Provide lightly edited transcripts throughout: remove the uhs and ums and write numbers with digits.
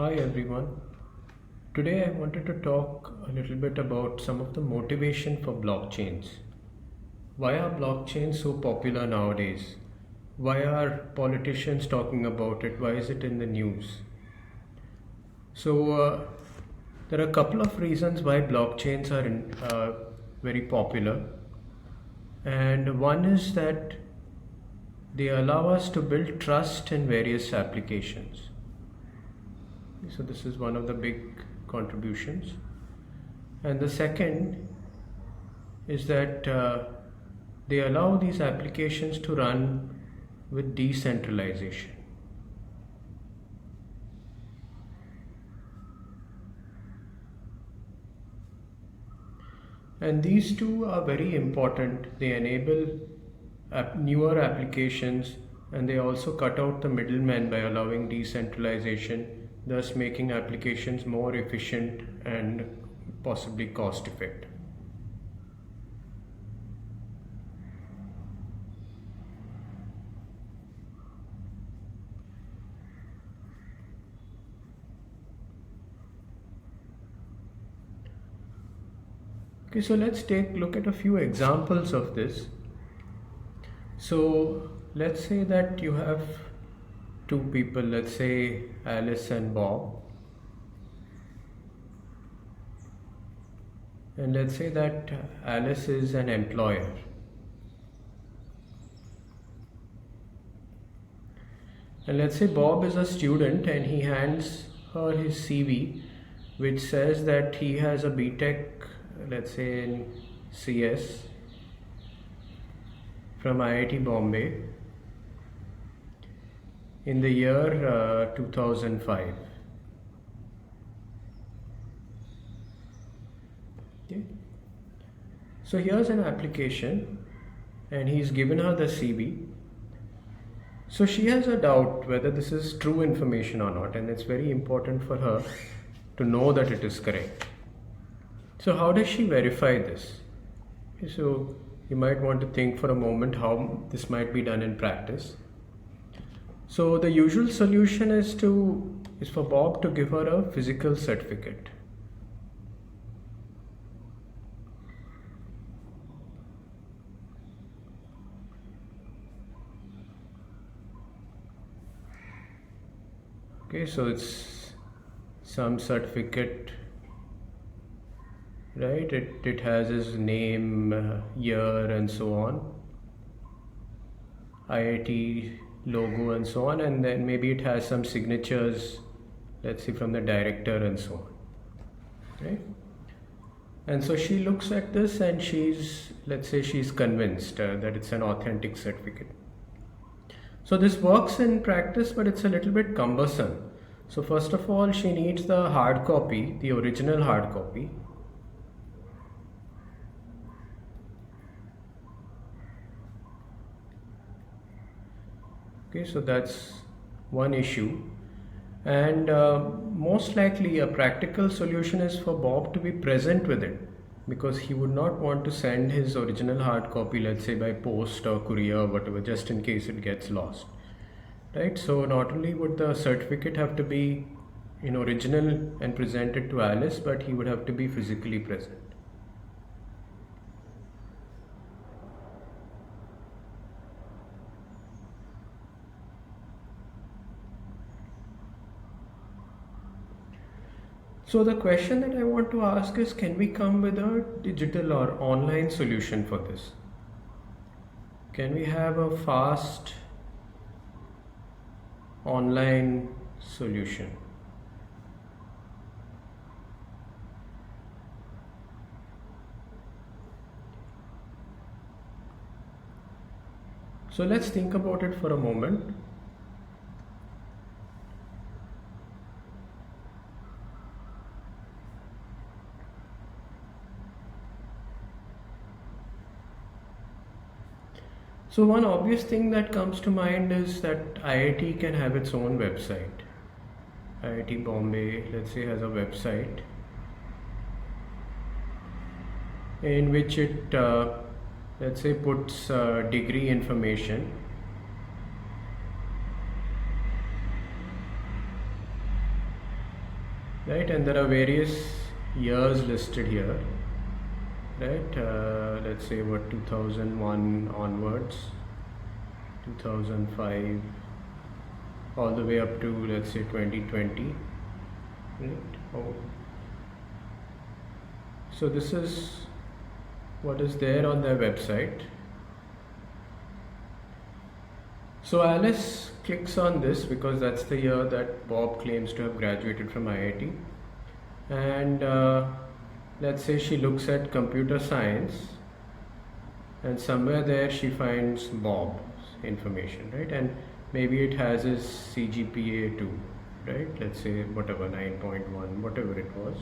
Hi everyone. Today I wanted to talk a little bit about some of the motivation for blockchains. Why are blockchains so popular nowadays? Why are politicians talking about it? Why is it in the news? So, there are a couple of reasons why blockchains are very popular. And one is that they allow us to build trust in various applications. So this is one of the big contributions. And the second is that they allow these applications to run with decentralization. And these two are very important. They enable newer applications, and they also cut out the middlemen by allowing decentralization, thus making applications more efficient and possibly cost effective. Okay, so let's take a look at a few examples of this. So let's say that you have two people, let's say Alice and Bob. And let's say that Alice is an employer. And let's say Bob is a student and he hands her his CV, which says that he has a BTech, let's say in CS from IIT Bombay in the year 2005. Okay. So here's an application and he's given her the CV. So she has a doubt whether this is true information or not, and it's very important for her to know that it is correct. So how does she verify this? Okay, so you might want to think for a moment how this might be done in practice. So the usual solution is for Bob to give her a physical certificate. Okay, so it's some certificate, right? It has his name, year, and so on, IIT logo, and so on, and then maybe it has some signatures, let's see, from the director and so on, right? And so she looks at this and let's say she's convinced that it's an authentic certificate. So this works in practice, but it's a little bit cumbersome. So first of all, she needs the hard copy, the original hard copy. Okay, so that's one issue. And most likely a practical solution is for Bob to be present with it, because he would not want to send his original hard copy, let's say by post or courier or whatever, just in case it gets lost, right? So not only would the certificate have to be in original and presented to Alice, but he would have to be physically present. So the question that I want to ask is, can we come with a digital or online solution for this? Can we have a fast online solution? So let's think about it for a moment. So one obvious thing that comes to mind is that IIT can have its own website. IIT Bombay, let's say, has a website in which it, let's say, puts degree information. right? And there are various years listed here, right? Let's say what 2001 onwards, 2005, all the way up to let's say 2020, right? Oh. So this is what is there on their website. So Alice clicks on this because that's the year that Bob claims to have graduated from IIT. And let's say she looks at computer science, and somewhere there she finds Bob's information, right? And maybe it has his CGPA too, right? Let's say whatever, 9.1, whatever it was,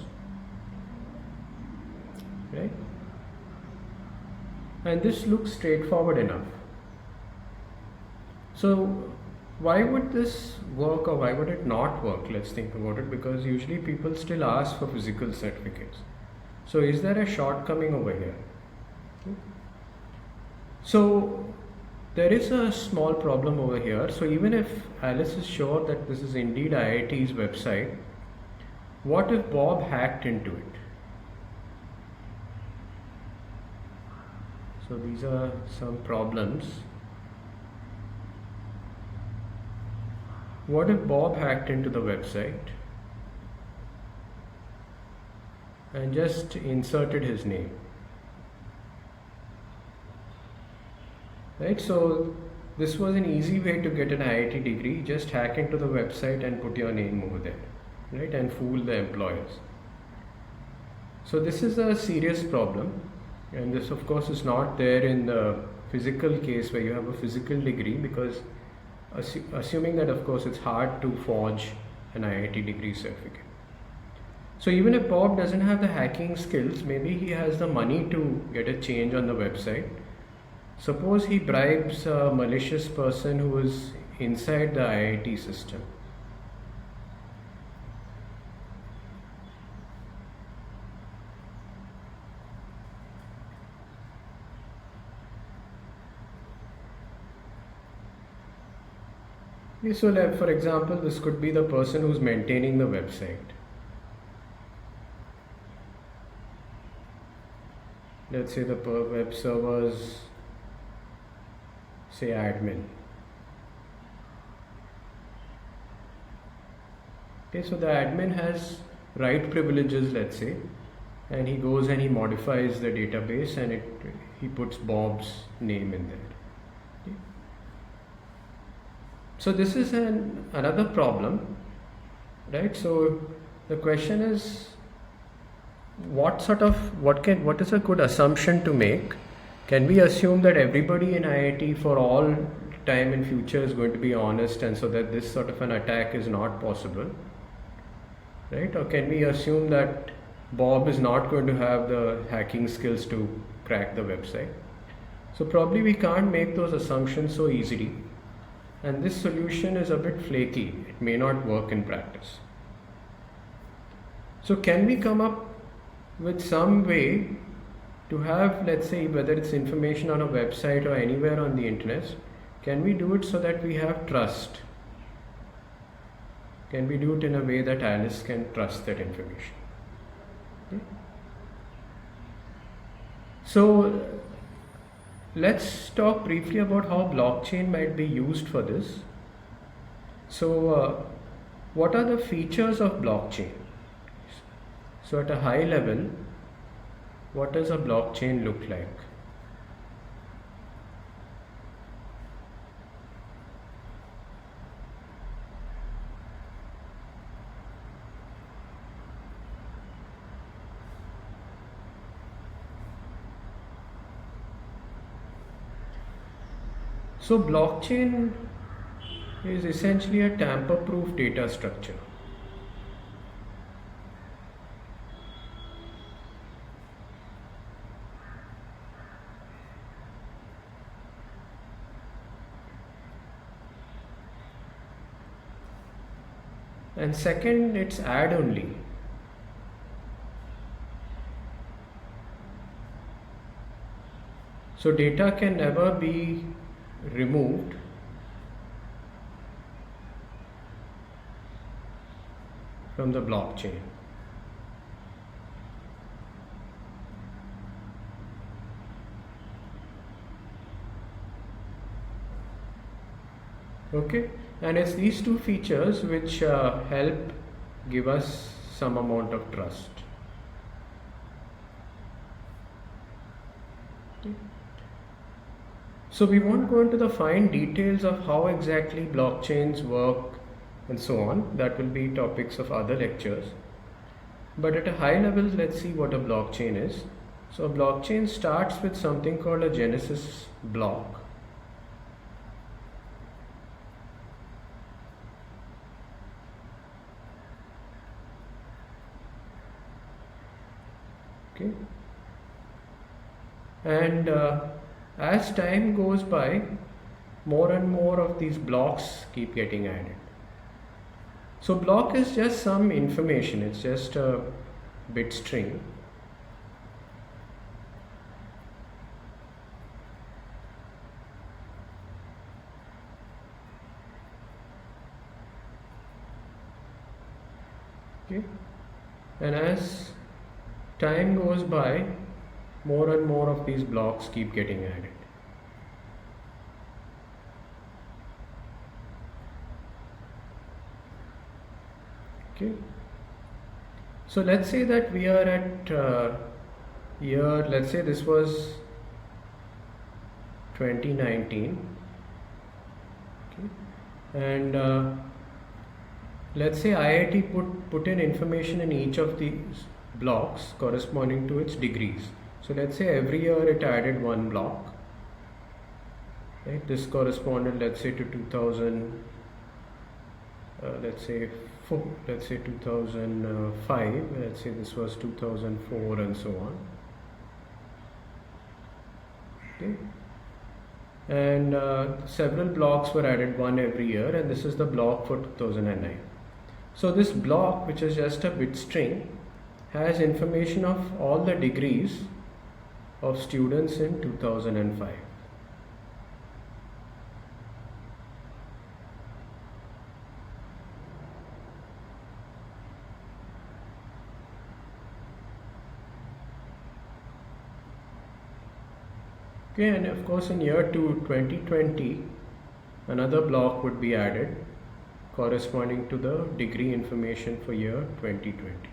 right? And this looks straightforward enough. So why would this work or why would it not work? Let's think about it, because usually people still ask for physical certificates. So is there a shortcoming over here? So there is a small problem over here. So even if Alice is sure that this is indeed IIT's website, what if Bob hacked into it? So these are some problems. What if Bob hacked into the website and just inserted his name? Right, so this was an easy way to get an IIT degree. Just hack into the website and put your name over there, right, and fool the employers. So this is a serious problem, and this of course is not there in the physical case where you have a physical degree, because assuming that of course it's hard to forge an IIT degree certificate. So even if Bob doesn't have the hacking skills, maybe he has the money to get a change on the website. Suppose he bribes a malicious person who is inside the IIT system. Okay, so like for example, this could be the person who's maintaining the website. Let's say the web servers, say admin. Okay, so the admin has write privileges, let's say, and he goes and he modifies the database and he puts Bob's name in there. Okay. So this is another problem, right? So the question is, what is a good assumption to make? Can we assume that everybody in IIT for all time in future is going to be honest, and so that this sort of an attack is not possible, right? Or can we assume that Bob is not going to have the hacking skills to crack the website? So probably we can't make those assumptions so easily, and this solution is a bit flaky. It may not work in practice. So can we come up with some way to have, let's say, whether it's information on a website or anywhere on the internet, can we do it so that we have trust? Can we do it in a way that Alice can trust that information? Okay. So let's talk briefly about how blockchain might be used for this. So what are the features of blockchain? So at a high level, what does a blockchain look like? So blockchain is essentially a tamper-proof data structure. And second, it's add-only. So data can never be removed from the blockchain. Okay, and it's these two features which help give us some amount of trust. Okay. So we won't go into the fine details of how exactly blockchains work and so on. That will be topics of other lectures. But at a high level, let's see what a blockchain is. So a blockchain starts with something called a Genesis block. Okay. And as time goes by, more and more of these blocks keep getting added. So block is just some information, it's just a bit string. Okay. And as time goes by, more and more of these blocks keep getting added. Okay. So let's say that we are at year, let's say this was 2019. Okay. And let's say IIT put in information in each of these blocks corresponding to its degrees. So let's say every year it added one block. Right? This corresponded, let's say, to 2000. Let's say 2005. Let's say this was 2004, and so on. Okay. And several blocks were added, one every year, and this is the block for 2009. So this block, which is just a bit string, has information of all the degrees of students in 2005. Okay, and of course in year 2020, another block would be added corresponding to the degree information for year 2020.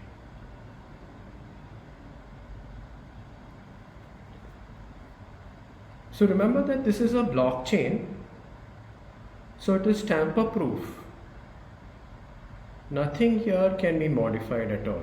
So remember that this is a blockchain, so it is tamper proof. Nothing here can be modified at all.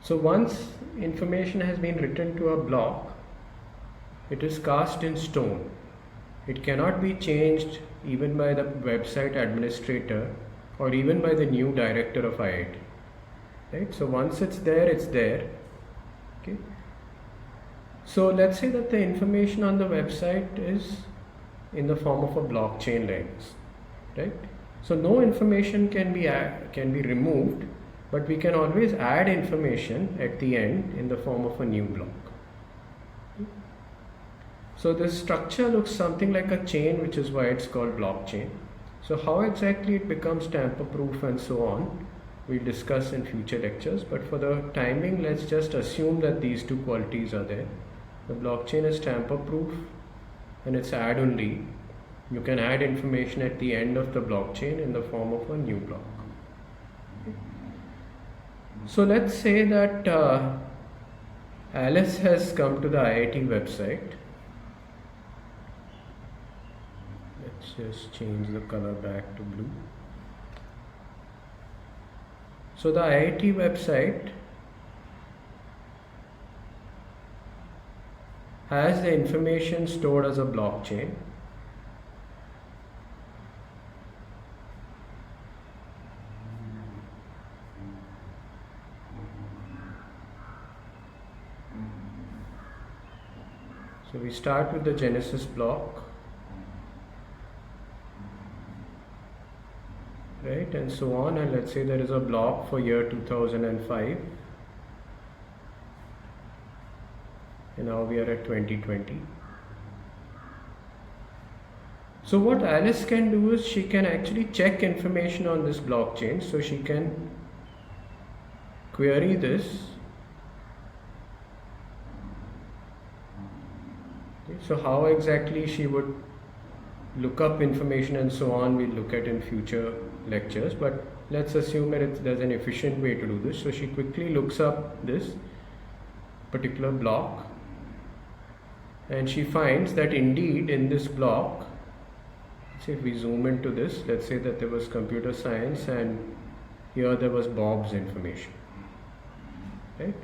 So once information has been written to a block, it is cast in stone. It cannot be changed even by the website administrator or even by the new director of IIT. Right? So once it's there, it's there. Okay. So let's say that the information on the website is in the form of a blockchain like this. Right? So no information can be removed, but we can always add information at the end in the form of a new block. So this structure looks something like a chain, which is why it's called blockchain. So how exactly it becomes tamper proof and so on, we'll discuss in future lectures, but for the timing, let's just assume that these two qualities are there. The blockchain is tamper proof and it's add only. You can add information at the end of the blockchain in the form of a new block. So let's say that Alice has come to the IIT website. Let's just change the color back to blue. So the IIT website has the information stored as a blockchain. So we start with the Genesis block. right, and so on, and let's say there is a block for year 2005, and now we are at 2020. So what Alice can do is she can actually check information on this blockchain. So she can query this. Okay, so how exactly she would look up information and so on, we'll look at in future lectures, but let's assume that there's an efficient way to do this. So she quickly looks up this particular block, and she finds that indeed in this block, so if we zoom into this, let's say that there was computer science and here there was Bob's information, right?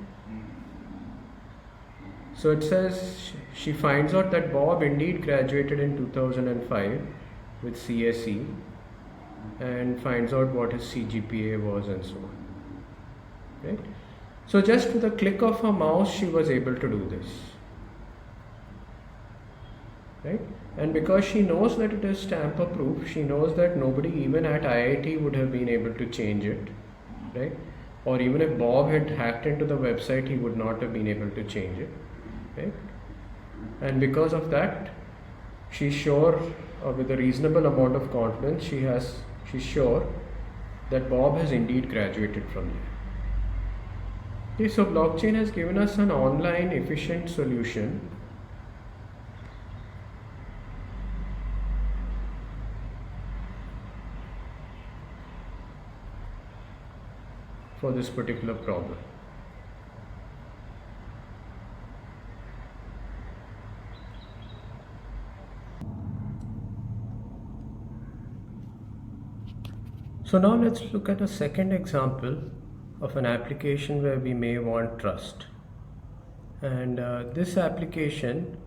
So it says she finds out that Bob indeed graduated in 2005 with CSE and finds out what his CGPA was and so on, right? So just with a click of her mouse she was able to do this, right? And because she knows that it is tamper proof, she knows that nobody even at IIT would have been able to change it, right? Or even if Bob had hacked into the website, he would not have been able to change it, right? And because of that, she's sure, with a reasonable amount of confidence, she's sure that Bob has indeed graduated from there. Okay, so blockchain has given us an online efficient solution for this particular problem. So now let's look at a second example of an application where we may want trust. And this application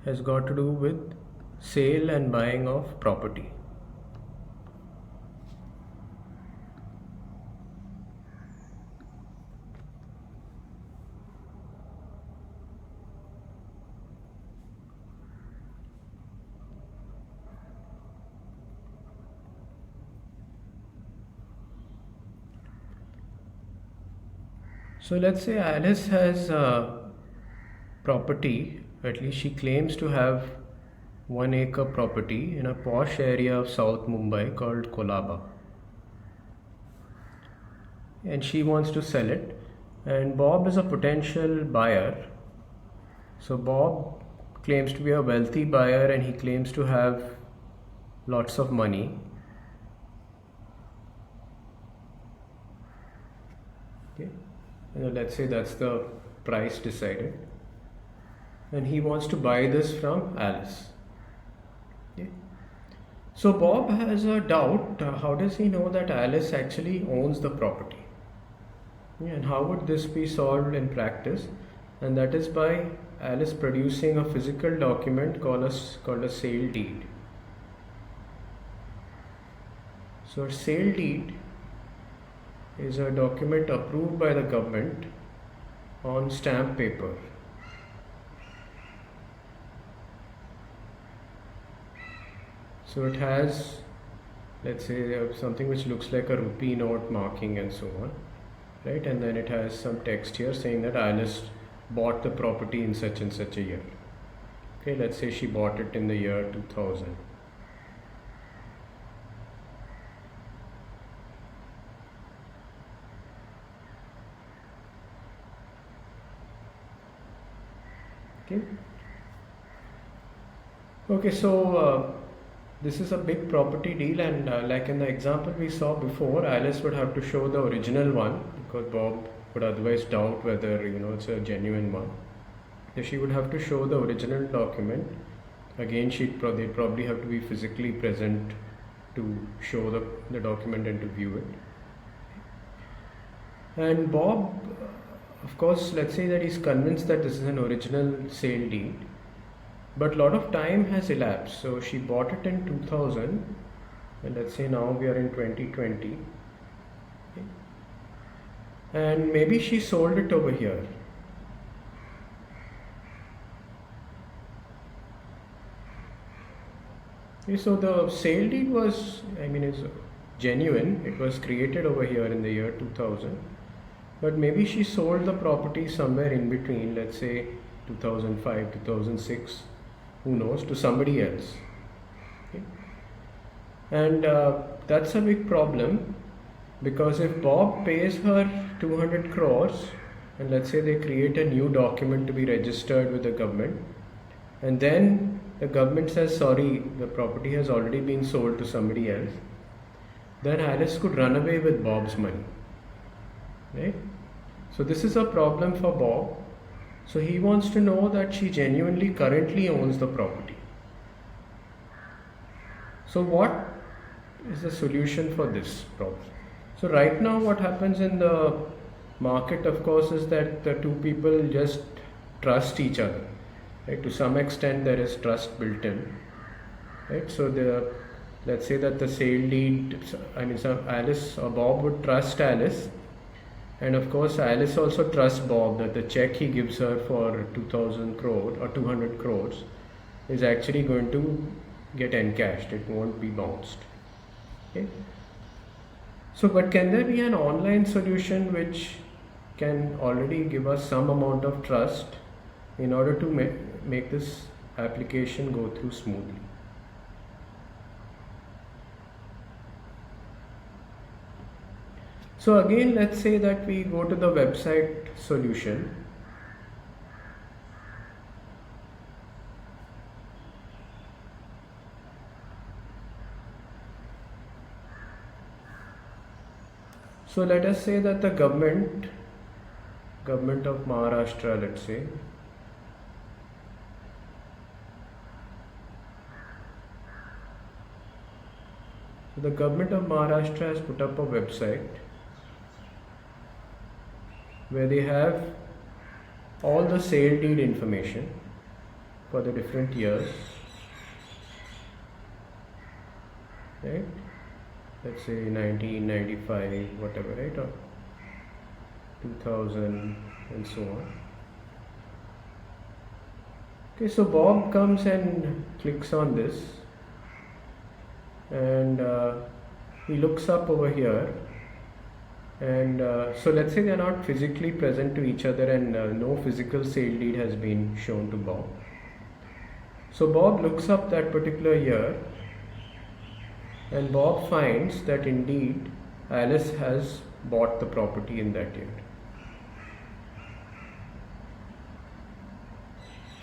has got to do with sale and buying of property. So let's say Alice has property, at least she claims to have 1 acre property in a posh area of South Mumbai called Kolaba. And she wants to sell it, and Bob is a potential buyer. So Bob claims to be a wealthy buyer and he claims to have lots of money. Okay. Let's say that's the price decided, and he wants to buy this from Alice. Okay. So Bob has a doubt, how does he know that Alice actually owns the property? And how would this be solved in practice? And that is by Alice producing a physical document called a sale deed. So a sale deed is a document approved by the government on stamp paper. So it has, let's say, something which looks like a rupee note marking and so on, right? And then it has some text here saying that Alice bought the property in such and such a year. Okay, let's say she bought it in the year 2000. Okay, so this is a big property deal, and like in the example we saw before, Alice would have to show the original one because Bob would otherwise doubt whether it's a genuine one. So she would have to show the original document. Again, they'd probably have to be physically present to show the document and to view it. And Bob, of course, let's say that he's convinced that this is an original sale deed, but a lot of time has elapsed. So she bought it in 2000, and let's say now we are in 2020, okay. And maybe she sold it over here. Okay, so the sale deed was, is genuine, it was created over here in the year 2000, but maybe she sold the property somewhere in between, let's say 2005, 2006, who knows, to somebody else. Okay? And that's a big problem, because if Bob pays her 200 crores and let's say they create a new document to be registered with the government, and then the government says, sorry, the property has already been sold to somebody else, then Alice could run away with Bob's money, right? So this is a problem for Bob. So he wants to know that she genuinely currently owns the property. So what is the solution for this problem? So right now what happens in the market, of course, is that the two people just trust each other, right? To some extent there is trust built in, right? So let's say that the sale deed, Alice or Bob would trust Alice, and of course Alice also trusts Bob that the check he gives her for 2000 crore or 200 crores is actually going to get encashed, it won't be bounced. Okay? So, but can there be an online solution which can already give us some amount of trust in order to make this application go through smoothly? So again, let's say that we go to the website solution. So let us say that the government of Maharashtra, let's say, so the government of Maharashtra has put up a website where they have all the sale deed information for the different years, right? Let's say 1995, whatever, right, or 2000 and so on. Okay, so Bob comes and clicks on this, and he looks up over here, and so let's say they are not physically present to each other, and no physical sale deed has been shown to Bob. So Bob looks up that particular year, and Bob finds that indeed Alice has bought the property in that year.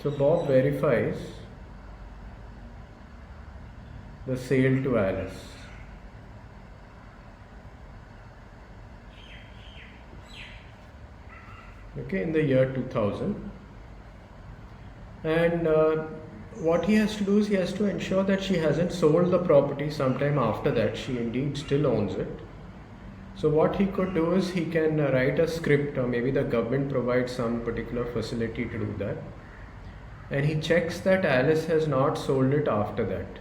So Bob verifies the sale to Alice. Okay, in the year 2000. And what he has to do is he has to ensure that she hasn't sold the property sometime after that. She indeed still owns it. So what he could do is he can write a script, or maybe the government provides some particular facility to do that. And he checks that Alice has not sold it after that.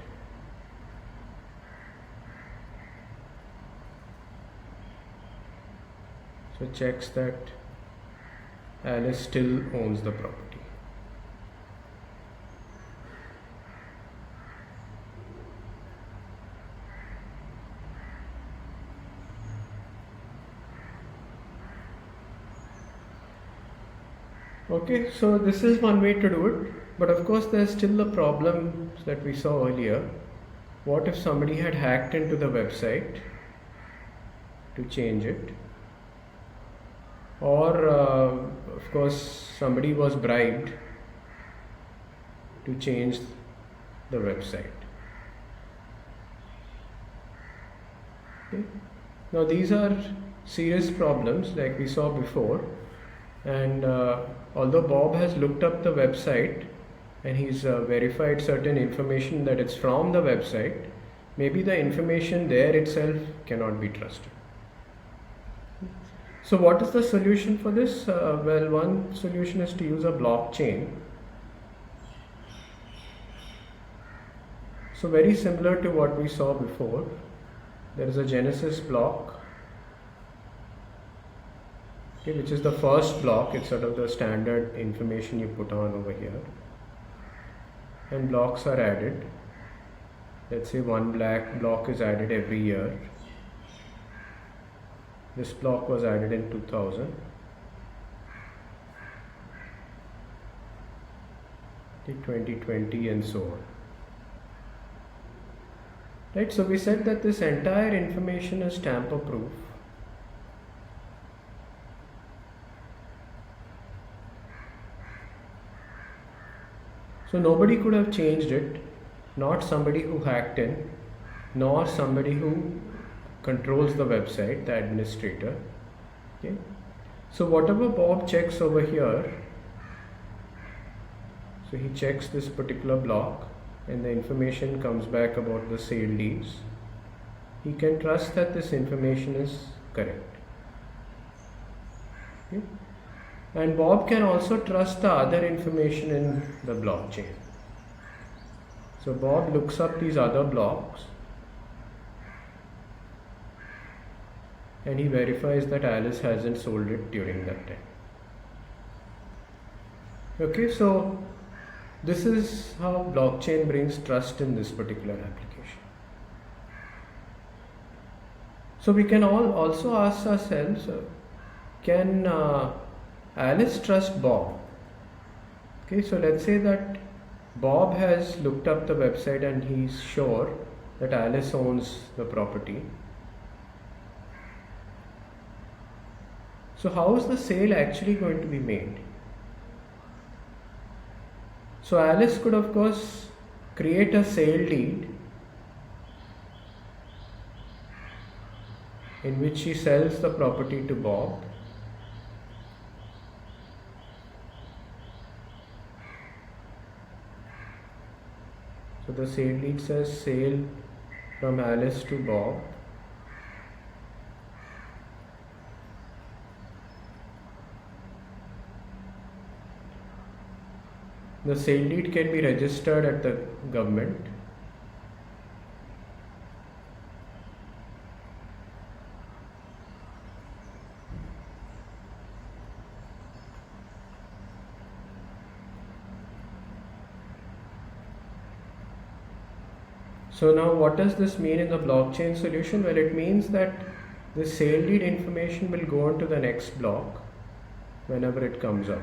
So checks that Alice still owns the property. Okay, so this is one way to do it, but of course there's still the problem that we saw earlier. What if somebody had hacked into the website to change it? Or of course somebody was bribed to change the website. Okay. Now these are serious problems like we saw before, and although Bob has looked up the website and he's verified certain information that it's from the website, maybe the information there itself cannot be trusted. So what is the solution for this? Well, one solution is to use a blockchain. So very similar to what we saw before, there is a Genesis block, okay, which is the first block. It's sort of the standard information you put on over here, and blocks are added. Let's say one black block is added every year, This block was added in 2000. 2020 and so on. Right, so we said that this entire information is tamper proof. So nobody could have changed it, not somebody who hacked in, nor somebody who controls the website, the administrator. Okay. So whatever Bob checks over here, so he checks this particular block and the information comes back about the sale leads. He can trust that this information is correct. Okay. And Bob can also trust the other information in the blockchain. So Bob looks up these other blocks and he verifies that Alice hasn't sold it during that time. Okay, so this is how blockchain brings trust in this particular application. So we can also ask ourselves, can Alice trust Bob? Okay, so let's say that Bob has looked up the website and he's sure that Alice owns the property. So how is the sale actually going to be made? So Alice could of course create a sale deed in which she sells the property to Bob. So the sale deed says sale from Alice to Bob. The sale deed can be registered at the government. So now what does this mean in the blockchain solution? Well, it means that the sale deed information will go on to the next block whenever it comes out.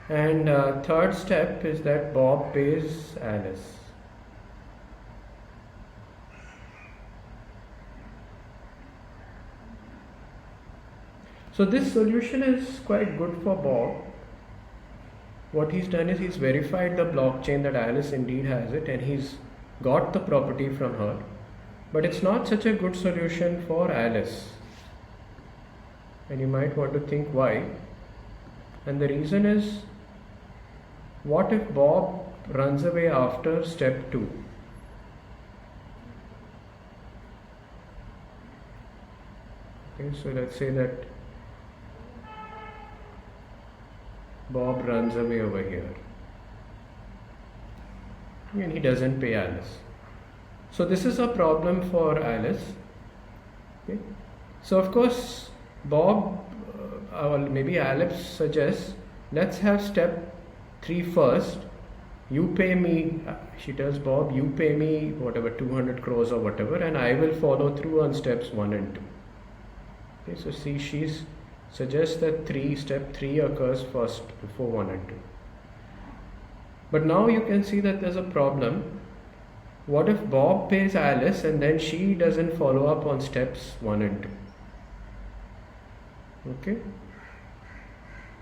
And third step is that Bob pays Alice. So this solution is quite good for Bob. What he's done is he's verified the blockchain that Alice indeed has it and he's got the property from her. But it's not such a good solution for Alice. And you might want to think why. And the reason is, what if Bob runs away after step 2? Okay, so let's say that Bob runs away over here and he doesn't pay Alice. So this is a problem for Alice. Okay. So of course Bob or maybe Alice suggests, let's have step 3 first. You pay me, she tells Bob, you pay me whatever 200 crores or whatever, and I will follow through on steps 1 and 2. Okay, so see, she suggests that step 3 occurs first before 1 and 2. But now you can see that there's a problem. What if Bob pays Alice and then she doesn't follow up on steps 1 and 2? Okay.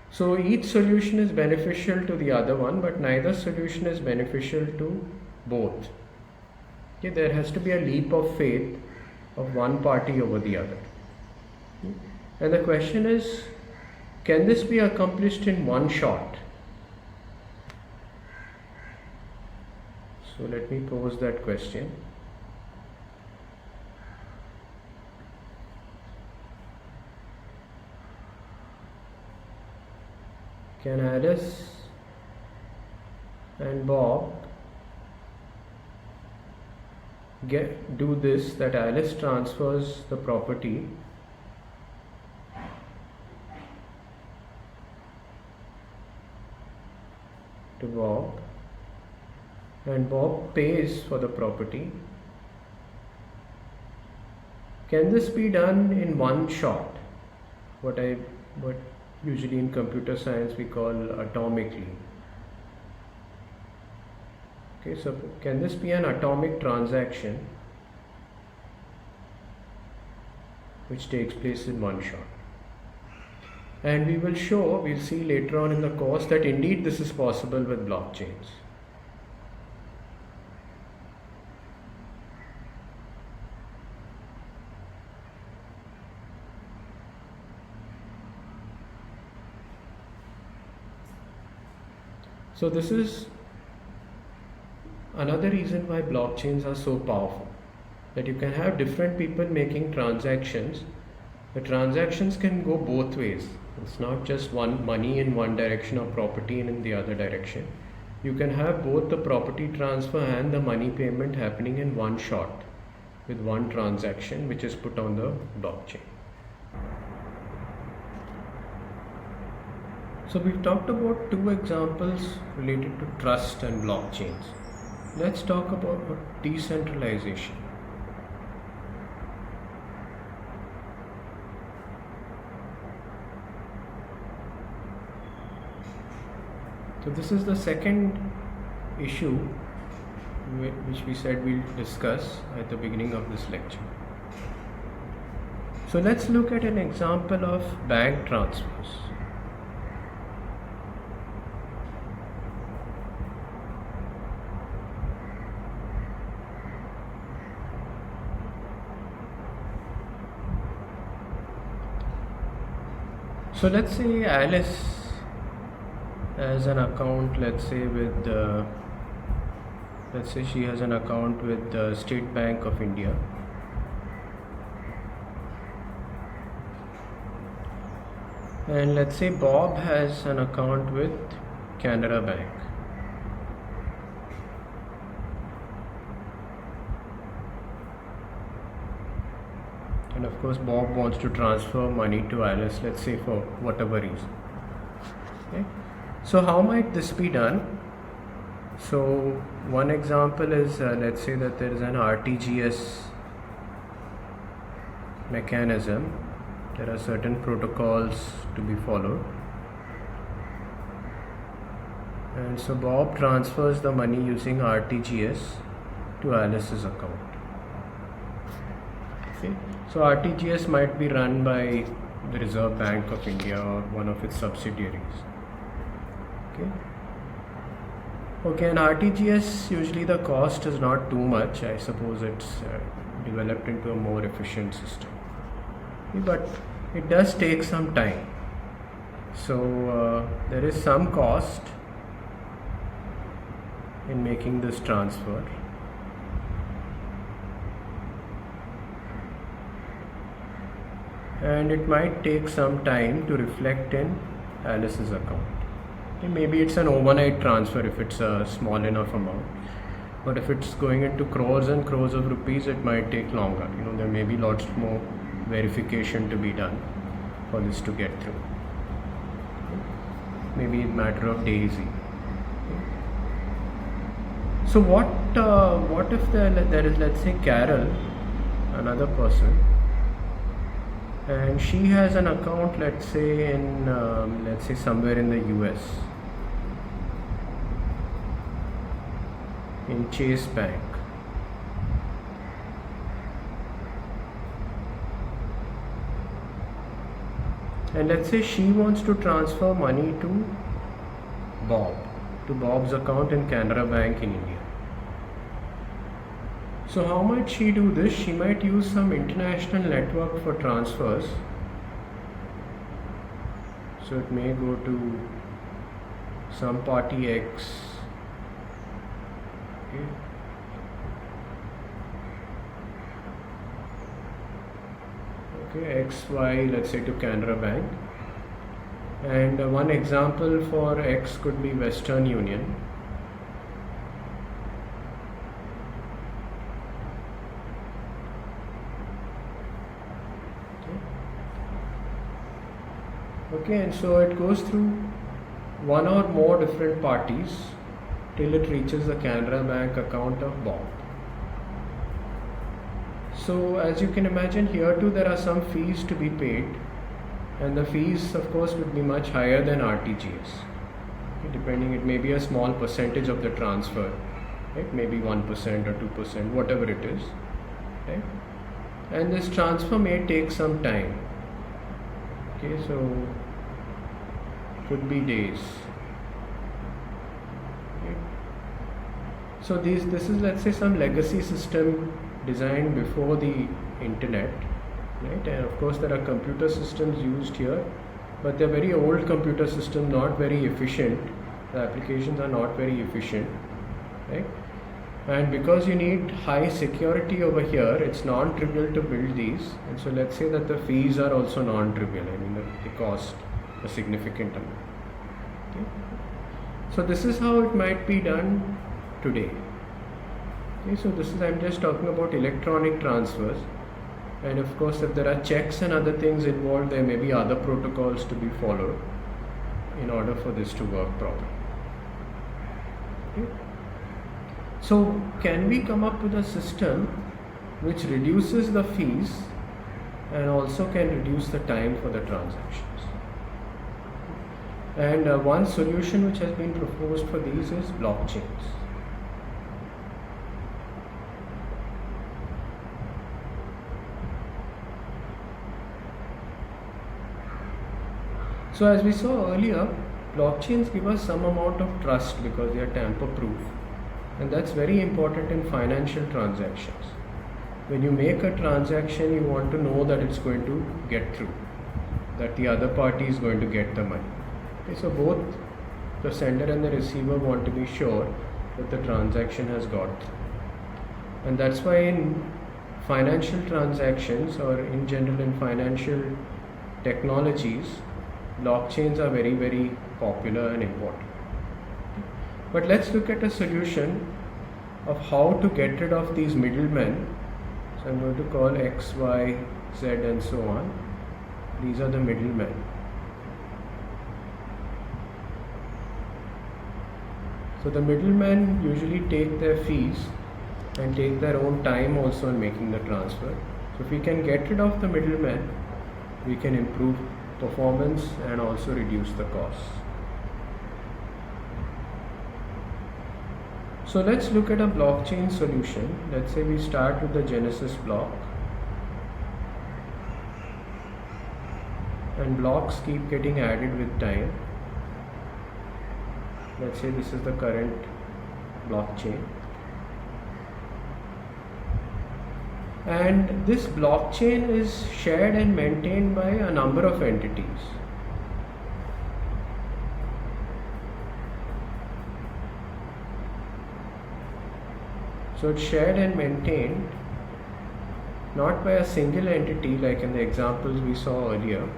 So each solution is beneficial to the other one, but neither solution is beneficial to both. Okay, there has to be a leap of faith of one party over the other. And the question is, can this be accomplished in one shot? So let me pose that question. Can Alice and Bob do this, that Alice transfers the property to Bob, and Bob pays for the property. Can this be done in one shot? What usually in computer science we call atomically. Okay, so can this be an atomic transaction which takes place in one shot? And we'll see later on in the course that indeed this is possible with blockchains. So this is another reason why blockchains are so powerful, that you can have different people making transactions. The transactions can go both ways. It's not just money in one direction or property in the other direction. You can have both the property transfer and the money payment happening in one shot with one transaction which is put on the blockchain. So we've talked about two examples related to trust and blockchains. Let's talk about decentralization. So this is the second issue which we said we'll discuss at the beginning of this lecture. So let's look at an example of bank transfers. So let's say Alice has an account, let's say she has an account with the State Bank of India. And let's say Bob has an account with Canara Bank. And of course Bob wants to transfer money to Alice, let's say for whatever reason. Okay. So how might this be done? So one example is let's say that there is an RTGS mechanism. There are certain protocols to be followed. And so Bob transfers the money using RTGS to Alice's account. Okay. So RTGS might be run by the Reserve Bank of India or one of its subsidiaries. Okay, and RTGS, usually the cost is not too much. I suppose it's developed into a more efficient system. Okay, but it does take some time. So there is some cost in making this transfer. And it might take some time to reflect in Alice's account. Okay, maybe it's an overnight transfer if it's a small enough amount, but if it's going into crores and crores of rupees, it might take longer. There may be lots more verification to be done for this to get through. Maybe a matter of days. So what if there is, let's say, Carol, another person, and she has an account, let's say somewhere in the US, in Chase Bank. And let's say she wants to transfer money to Bob's account in Canara Bank in India. So how might she do this? She might use some international network for transfers. So it may go to some party X. Okay, XY, let's say to Canara Bank. And one example for X could be Western Union. Okay, and so it goes through one or more different parties till it reaches the Canara Bank account of Bob. So as you can imagine, here too there are some fees to be paid, and the fees of course would be much higher than RTGS. Depending, it may be a small percentage of the transfer, right? Maybe 1% or 2%, whatever it is, right? And this transfer may take some time. Okay, so could be days. Okay. So this is, let's say, some legacy system designed before the internet, right? And of course there are computer systems used here, but they're very old computer systems, not very efficient. The applications are not very efficient, right? And because you need high security over here, it's non-trivial to build these. And so let's say that the fees are also non-trivial. I mean, they cost a significant amount. Okay? So this is how it might be done today. Okay, so this is, I'm just talking about electronic transfers. And of course, if there are checks and other things involved, there may be other protocols to be followed in order for this to work properly. Okay. So can we come up with a system which reduces the fees and also can reduce the time for the transactions? And one solution which has been proposed for these is blockchains. So as we saw earlier, blockchains give us some amount of trust because they are tamper-proof, and that's very important in financial transactions. When you make a transaction, you want to know that it's going to get through, that the other party is going to get the money. Okay, so both the sender and the receiver want to be sure that the transaction has got through. And that's why in financial transactions, or in general in financial technologies, blockchains are very, very popular and important. But let's look at a solution of how to get rid of these middlemen. So I'm going to call X, Y, Z and so on. These are the middlemen. So the middlemen usually take their fees and take their own time also in making the transfer. So if we can get rid of the middlemen, we can improve performance and also reduce the costs. So let's look at a blockchain solution. Let's say we start with the Genesis block, and blocks keep getting added with time. Let's say this is the current blockchain, and this blockchain is shared and maintained by a number of entities. So it's shared and maintained not by a single entity like in the examples we saw earlier.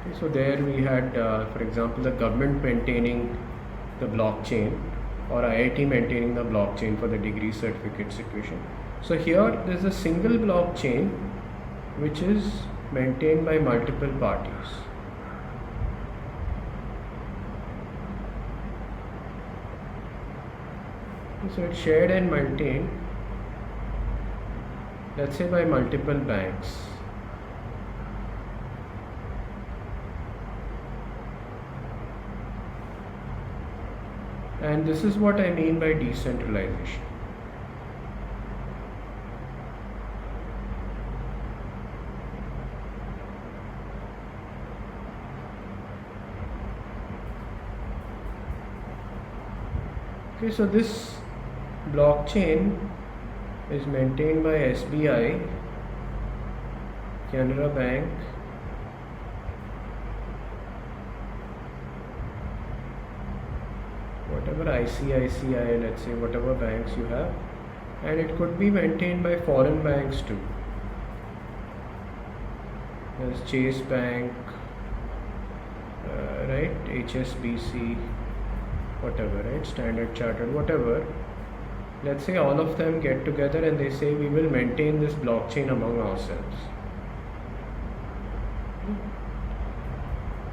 Okay, so there we had, for example, the government maintaining the blockchain, or IIT maintaining the blockchain for the degree certificate situation. So here there is a single blockchain which is maintained by multiple parties. So it's shared and maintained, let's say, by multiple banks. And this is what I mean by decentralization. Okay, so this blockchain is maintained by SBI, Canara Bank, whatever ICICI, let's say, whatever banks you have, and it could be maintained by foreign banks too. There's Chase Bank, right, HSBC, whatever, right, Standard Chartered, whatever. Let's say all of them get together and they say we will maintain this blockchain among ourselves.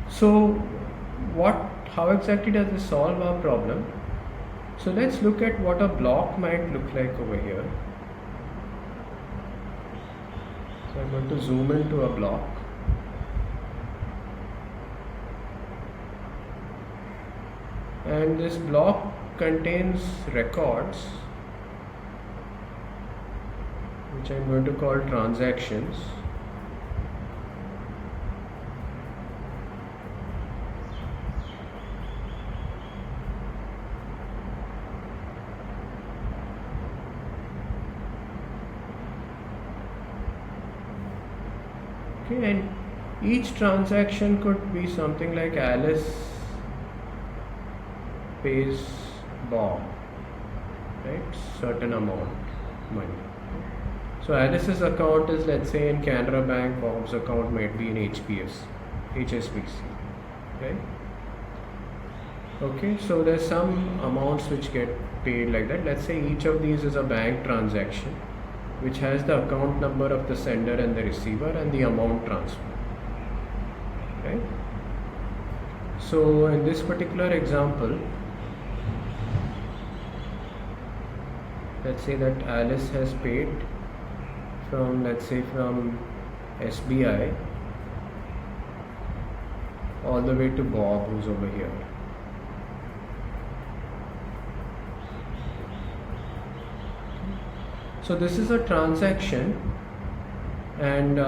So how exactly does this solve our problem? So let's look at what a block might look like over here. So I'm going to zoom into a block. And this block contains records, which I'm going to call transactions. Okay, and each transaction could be something like Alice pays Bob, right, certain amount money. So Alice's account is, let's say, in Canara Bank, Bob's account might be in HSBC, right? Okay, so there's some amounts which get paid like that. Let's say each of these is a bank transaction which has the account number of the sender and the receiver and the amount transferred, right? So in this particular example, let's say that Alice has paid from, let's say, from SBI all the way to Bob, who's over here. So this is a transaction, and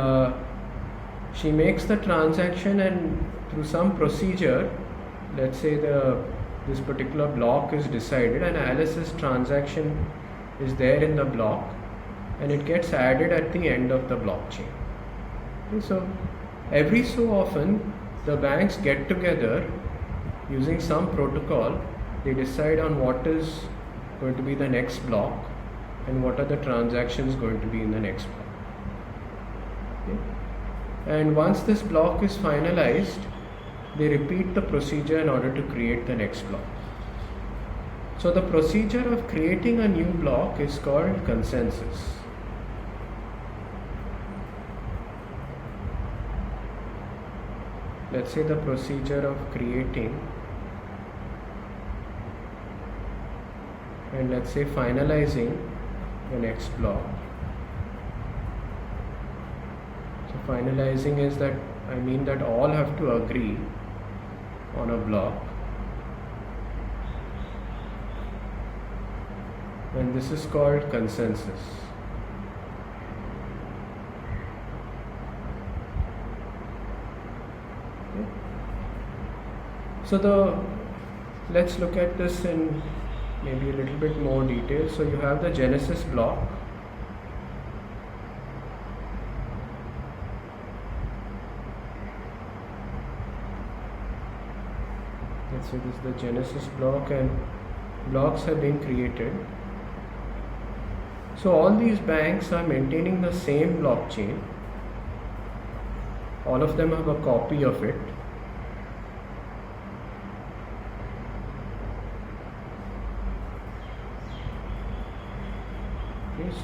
she makes the transaction, and through some procedure, let's say this particular block is decided, and Alice's transaction is there in the block, and it gets added at the end of the blockchain. Okay, so every so often the banks get together using some protocol. They decide on what is going to be the next block and what are the transactions going to be in the next block. Okay? And once this block is finalized, they repeat the procedure in order to create the next block. So the procedure of creating a new block is called consensus. Let's say the procedure of creating, and let's say finalizing the next block. So finalizing is that, I mean that all have to agree on a block, and this is called consensus. Okay. So let's look at this in maybe a little bit more detail. So you have the Genesis block. Let's say this is the Genesis block, and blocks have been created. So all these banks are maintaining the same blockchain. All of them have a copy of it.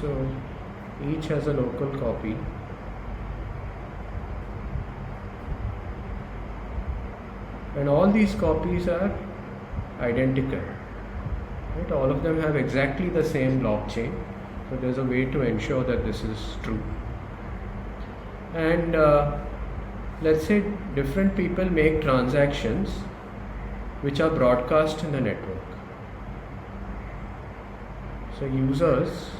So each has a local copy, and all these copies are identical, right? All of them have exactly the same blockchain, so there's a way to ensure that this is true. And let's say different people make transactions which are broadcast in the network. So users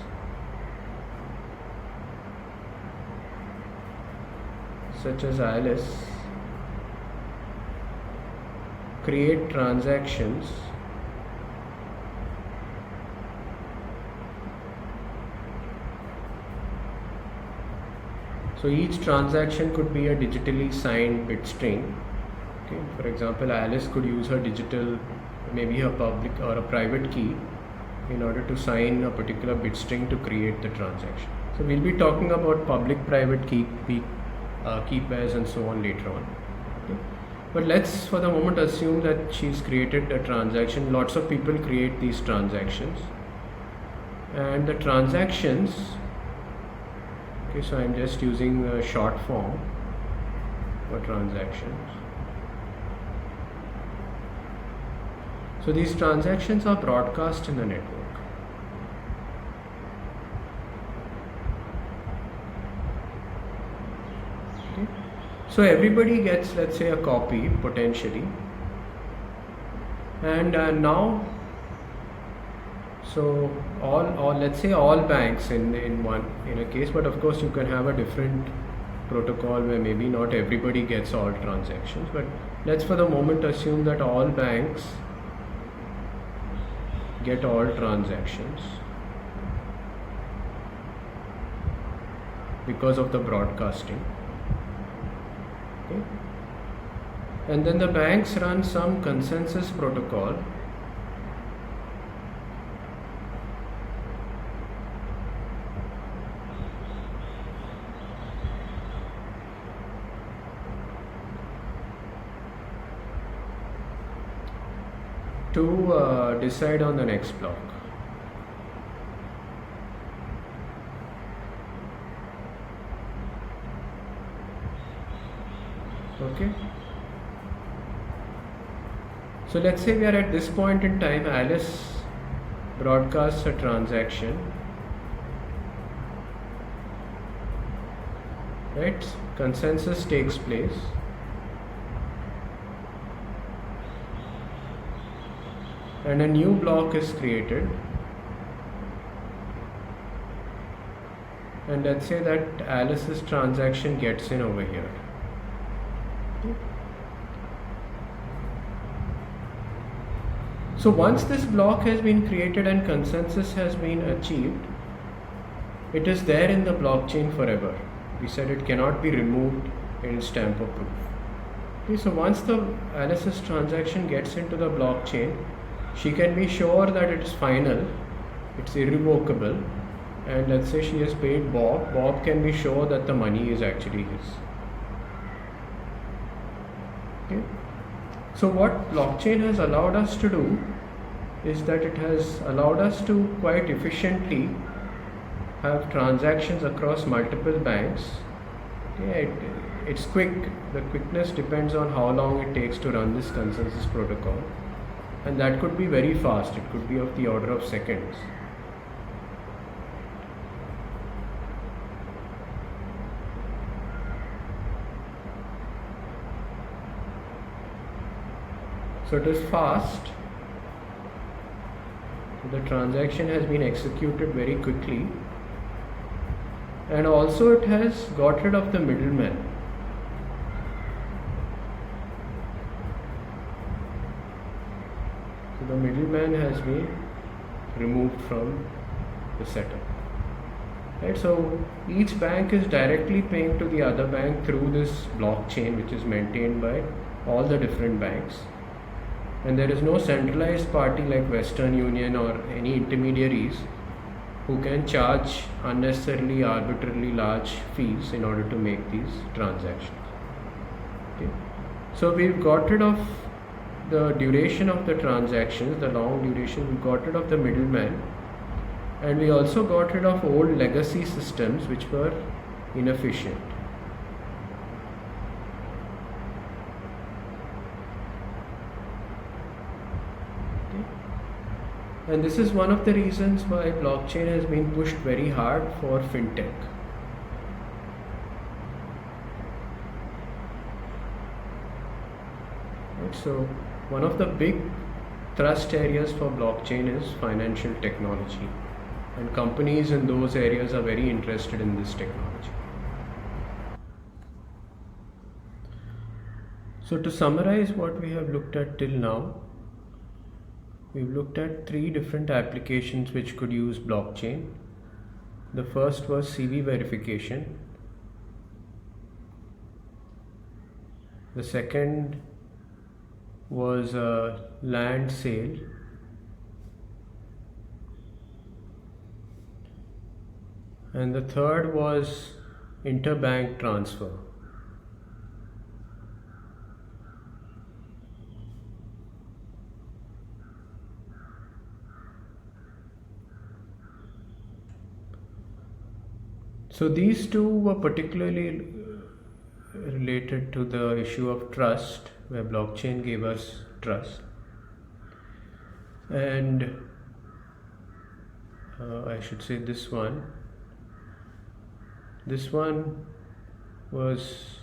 such as Alice create transactions so each transaction could be a digitally signed bit string. Okay, for example, Alice could use her digital, maybe her public or a private key in order to sign a particular bit string to create the transaction. So we'll be talking about public private key pairs and so on later on. Okay. But let's for the moment assume that she's created a transaction. Lots of people create these transactions, and the transactions, okay, so I'm just using the short form for transactions. So these transactions are broadcast in the network. Okay. So everybody gets, let's say, a copy potentially, and now, so all let's say all banks in a case, but of course you can have a different protocol where maybe not everybody gets all transactions, but let's for the moment assume that all banks get all transactions because of the broadcasting. Okay. And then the banks run some consensus protocol to decide on the next block. Okay. So let's say we are at this point in time, Alice broadcasts a transaction, right? Consensus takes place. And a new block is created, and let's say that Alice's transaction gets in over here. So once this block has been created and consensus has been achieved, it is there in the blockchain forever. We said it cannot be removed in its tamper proof. Okay, so once the Alice's transaction gets into the blockchain, she can be sure that it is final, it's irrevocable, and let's say she has paid Bob. Bob can be sure that the money is actually his. Okay. So what blockchain has allowed us to do is that it has allowed us to quite efficiently have transactions across multiple banks. Okay. It's quick. The quickness depends on how long it takes to run this consensus protocol. And that could be very fast, it could be of the order of seconds. So it is fast, the transaction has been executed very quickly, and also it has got rid of the middleman. The middleman has been removed from the setup. Right, so each bank is directly paying to the other bank through this blockchain, which is maintained by all the different banks. And there is no centralized party like Western Union or any intermediaries who can charge unnecessarily arbitrarily large fees in order to make these transactions. Okay. So we've got rid of the duration of the transactions, the long duration, we got rid of the middleman, and we also got rid of old legacy systems which were inefficient. Okay. And this is one of the reasons why blockchain has been pushed very hard for fintech. Right, so one of the big thrust areas for blockchain is financial technology, and companies in those areas are very interested in this technology. So to summarize what we have looked at till now, we've looked at 3 different applications which could use blockchain. The first was CV verification. The second was a land sale. And the third was interbank transfer. So these two were particularly related to the issue of trust, where blockchain gave us trust. and I should say this one was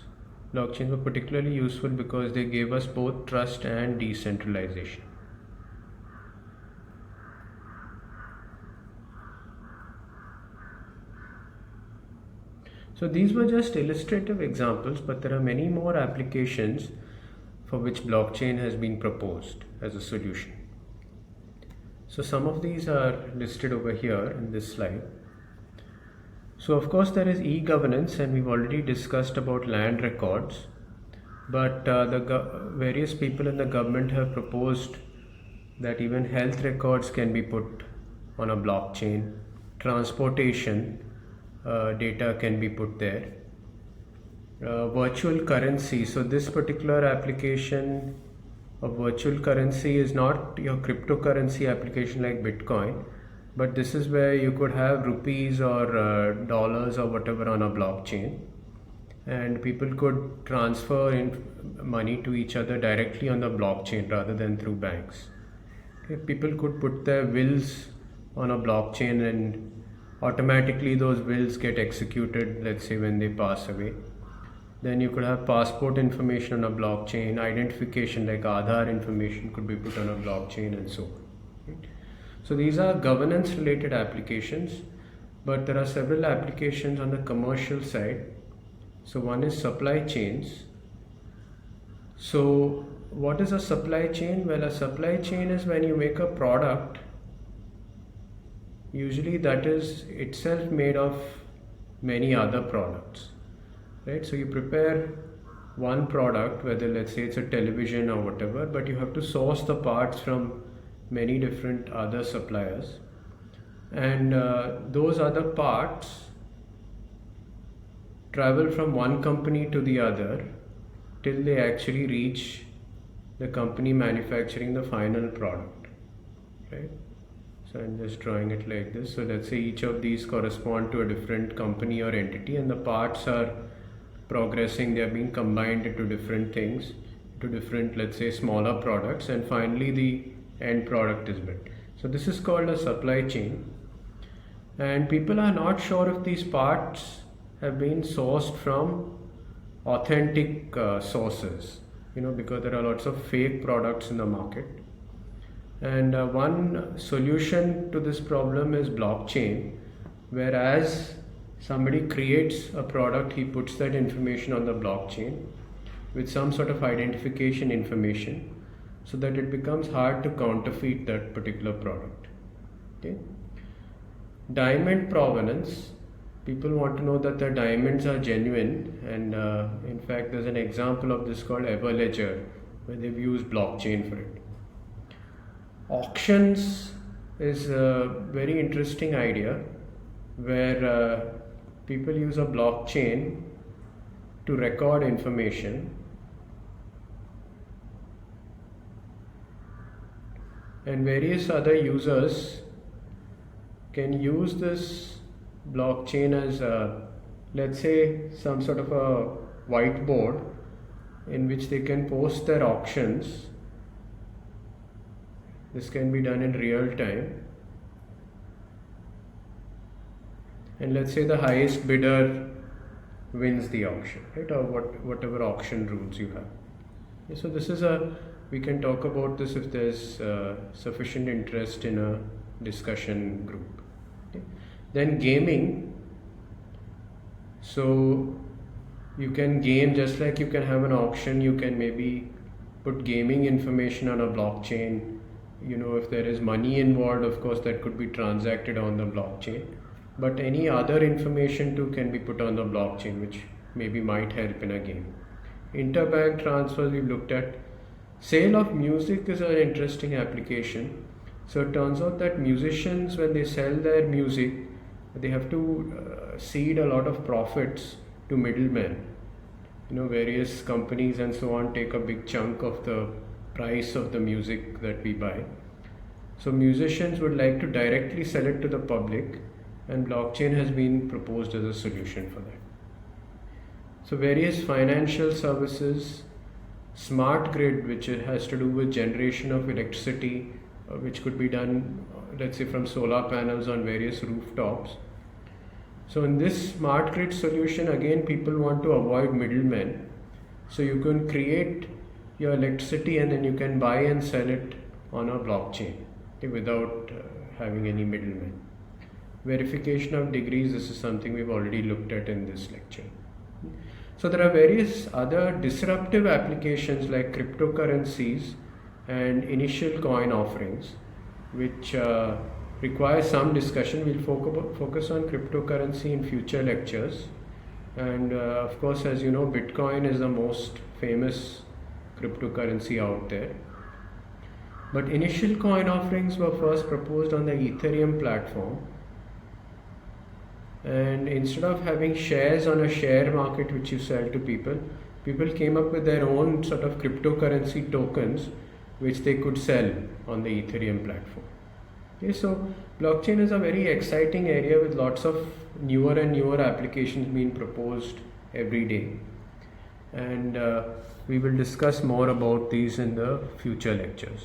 blockchains were particularly useful because they gave us both trust and decentralization. So these were just illustrative examples, but there are many more applications for which blockchain has been proposed as a solution. So some of these are listed over here in this slide. So of course there is e-governance, and we've already discussed about land records, but various people in the government have proposed that even health records can be put on a blockchain. Transportation data can be put there. Virtual currency. So this particular application of virtual currency is not your cryptocurrency application like Bitcoin, but this is where you could have rupees or dollars or whatever on a blockchain, and people could transfer money to each other directly on the blockchain rather than through banks. Okay, people could put their wills on a blockchain, and automatically those wills get executed, let's say when they pass away. Then you could have passport information on a blockchain, identification like Aadhaar information could be put on a blockchain, and so on. Right? So these are governance related applications, but there are several applications on the commercial side. So one is supply chains. So what is a supply chain? Well, a supply chain is when you make a product, usually that is itself made of many other products, right? So you prepare one product, whether let's say it's a television or whatever, but you have to source the parts from many different other suppliers, and those other parts travel from one company to the other till they actually reach the company manufacturing the final product, right? So I'm just drawing it like this. So let's say each of these correspond to a different company or entity, and the parts are progressing, they are being combined into different things, into different, let's say, smaller products, and finally the end product is built. So this is called a supply chain, and people are not sure if these parts have been sourced from authentic sources, because there are lots of fake products in the market. And one solution to this problem is blockchain, whereas somebody creates a product, he puts that information on the blockchain with some sort of identification information, so that it becomes hard to counterfeit that particular product. Okay. Diamond provenance. People want to know that the diamonds are genuine, and in fact there's an example of this called Everledger, where they've used blockchain for it. Auctions is a very interesting idea, where people use a blockchain to record information, and various other users can use this blockchain as let's say some sort of a whiteboard in which they can post their auctions. This can be done in real time, and let's say the highest bidder wins the auction, right? Or whatever auction rules you have. Okay, so this is we can talk about this if there's sufficient interest in a discussion group. Okay. Then gaming. So you can game, just like you can have an auction, you can maybe put gaming information on a blockchain. If there is money involved, of course that could be transacted on the blockchain, but any other information too can be put on the blockchain, which maybe might help in a game. Interbank transfers we've looked at. Sale of music is an interesting application. So it turns out that musicians, when they sell their music, they have to cede a lot of profits to middlemen. Various companies and so on take a big chunk of the price of the music that we buy. So musicians would like to directly sell it to the public, and blockchain has been proposed as a solution for that. So various financial services, smart grid, which has to do with generation of electricity which could be done, let's say, from solar panels on various rooftops. So in this smart grid solution, again, people want to avoid middlemen. So you can create your electricity and then you can buy and sell it on a blockchain, okay, without having any middlemen. Verification of degrees, this is something we've already looked at in this lecture. So there are various other disruptive applications like cryptocurrencies and initial coin offerings, which require some discussion. We'll focus on cryptocurrency in future lectures. And of course, as you know, Bitcoin is the most famous cryptocurrency out there. But initial coin offerings were first proposed on the Ethereum platform. And instead of having shares on a share market which you sell to people, people came up with their own sort of cryptocurrency tokens which they could sell on the Ethereum platform. Okay, so blockchain is a very exciting area with lots of newer and newer applications being proposed every day. And we will discuss more about these in the future lectures.